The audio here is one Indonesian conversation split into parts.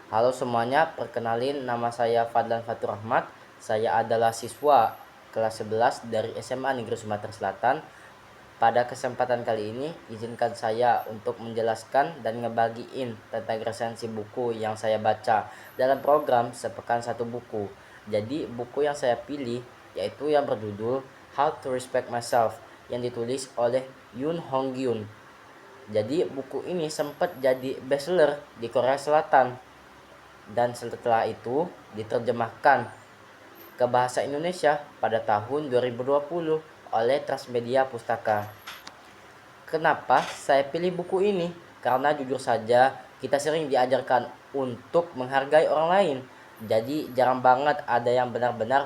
Halo semuanya, perkenalin nama saya Fadlan Fatur Rahmat. Saya adalah siswa kelas 11 dari SMA Negeri Sumatera Selatan. Pada kesempatan kali ini, izinkan saya untuk menjelaskan dan ngebagiin tentang resensi buku yang saya baca dalam program Sepekan Satu Buku. Jadi, buku yang saya pilih yaitu yang berjudul How to Respect Myself yang ditulis oleh Yoon Hong Gyun. Jadi, buku ini sempat jadi bestseller di Korea Selatan dan setelah itu diterjemahkan ke bahasa Indonesia pada tahun 2020 oleh Transmedia Pustaka. Kenapa saya pilih buku ini? Karena jujur saja kita sering diajarkan untuk menghargai orang lain. Jadi jarang banget ada yang benar-benar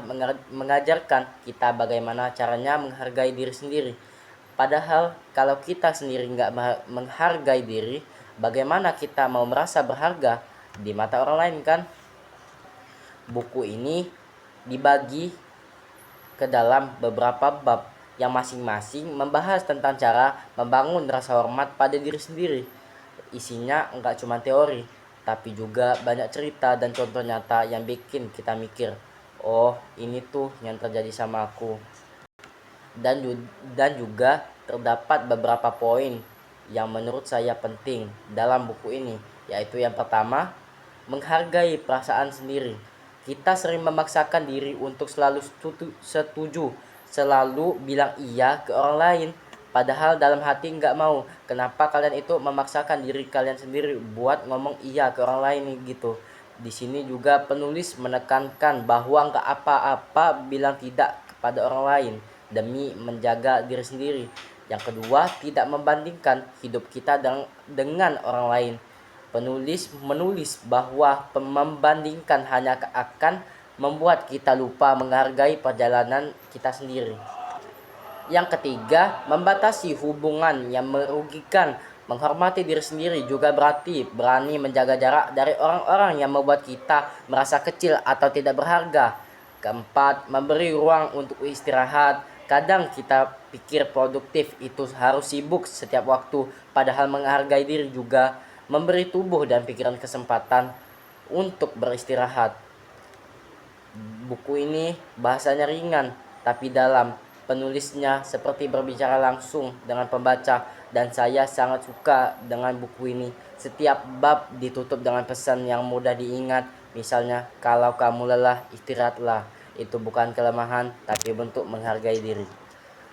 mengajarkan kita bagaimana caranya menghargai diri sendiri. Padahal kalau kita sendiri nggak menghargai diri, bagaimana kita mau merasa berharga di mata orang lain kan? Buku ini dibagi ke dalam beberapa bab yang masing-masing membahas tentang cara membangun rasa hormat pada diri sendiri. Isinya enggak cuma teori, tapi juga banyak cerita dan contoh nyata yang bikin kita mikir, oh ini tuh yang terjadi sama aku. Dan juga terdapat beberapa poin yang menurut saya penting dalam buku ini, yaitu yang pertama, menghargai perasaan sendiri. Kita sering memaksakan diri untuk selalu setuju, selalu bilang iya ke orang lain, padahal dalam hati nggak mau. Kenapa kalian itu memaksakan diri kalian sendiri buat ngomong iya ke orang lain gitu? Di sini juga penulis menekankan bahwa nggak apa-apa bilang tidak kepada orang lain demi menjaga diri sendiri. Yang kedua, tidak membandingkan hidup kita dengan orang lain. Penulis menulis bahwa membandingkan hanya akan membuat kita lupa menghargai perjalanan kita sendiri. Yang ketiga, membatasi hubungan yang merugikan. Menghormati diri sendiri juga berarti berani menjaga jarak dari orang-orang yang membuat kita merasa kecil atau tidak berharga. Keempat, memberi ruang untuk istirahat. Kadang kita pikir produktif itu harus sibuk setiap waktu, padahal menghargai diri juga memberi tubuh dan pikiran kesempatan untuk beristirahat. Buku ini bahasanya ringan tapi dalam. Penulisnya seperti berbicara langsung dengan pembaca dan saya sangat suka dengan buku ini. Setiap bab ditutup dengan pesan yang mudah diingat. Misalnya, kalau kamu lelah, istirahatlah. Itu bukan kelemahan, tapi bentuk menghargai diri.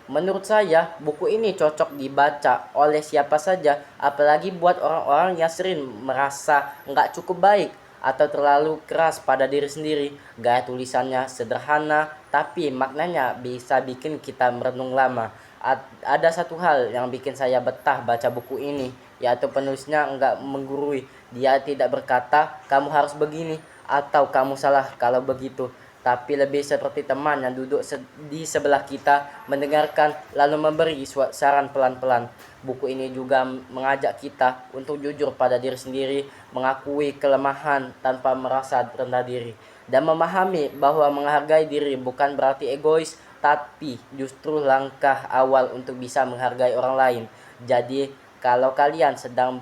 Menurut saya, buku ini cocok dibaca oleh siapa saja, apalagi buat orang-orang yang sering merasa nggak cukup baik atau terlalu keras pada diri sendiri. Gaya tulisannya sederhana, tapi maknanya bisa bikin kita merenung lama. Ada satu hal yang bikin saya betah baca buku ini, yaitu penulisnya nggak menggurui. Dia tidak berkata, kamu harus begini, atau kamu salah kalau begitu, tapi lebih seperti teman yang duduk di sebelah kita, mendengarkan lalu memberi saran pelan-pelan. Buku ini juga mengajak kita untuk jujur pada diri sendiri, mengakui kelemahan tanpa merasa rendah diri, dan memahami bahwa menghargai diri bukan berarti egois, tapi justru langkah awal untuk bisa menghargai orang lain. Jadi, kalau kalian sedang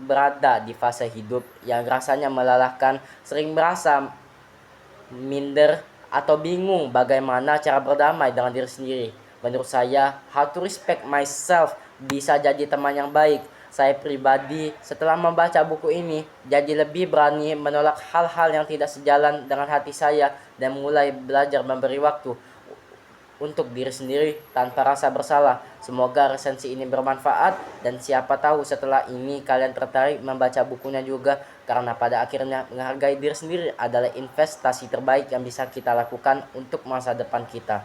berada di fase hidup yang rasanya melelahkan, sering merasa minder atau bingung bagaimana cara berdamai dengan diri sendiri, menurut saya How to Respect Myself bisa jadi teman yang baik. Saya pribadi setelah membaca buku ini jadi lebih berani menolak hal-hal yang tidak sejalan dengan hati saya dan mulai belajar memberi waktu untuk diri sendiri tanpa rasa bersalah. Semoga resensi ini bermanfaat dan siapa tahu setelah ini kalian tertarik membaca bukunya juga, karena pada akhirnya menghargai diri sendiri adalah investasi terbaik yang bisa kita lakukan untuk masa depan kita.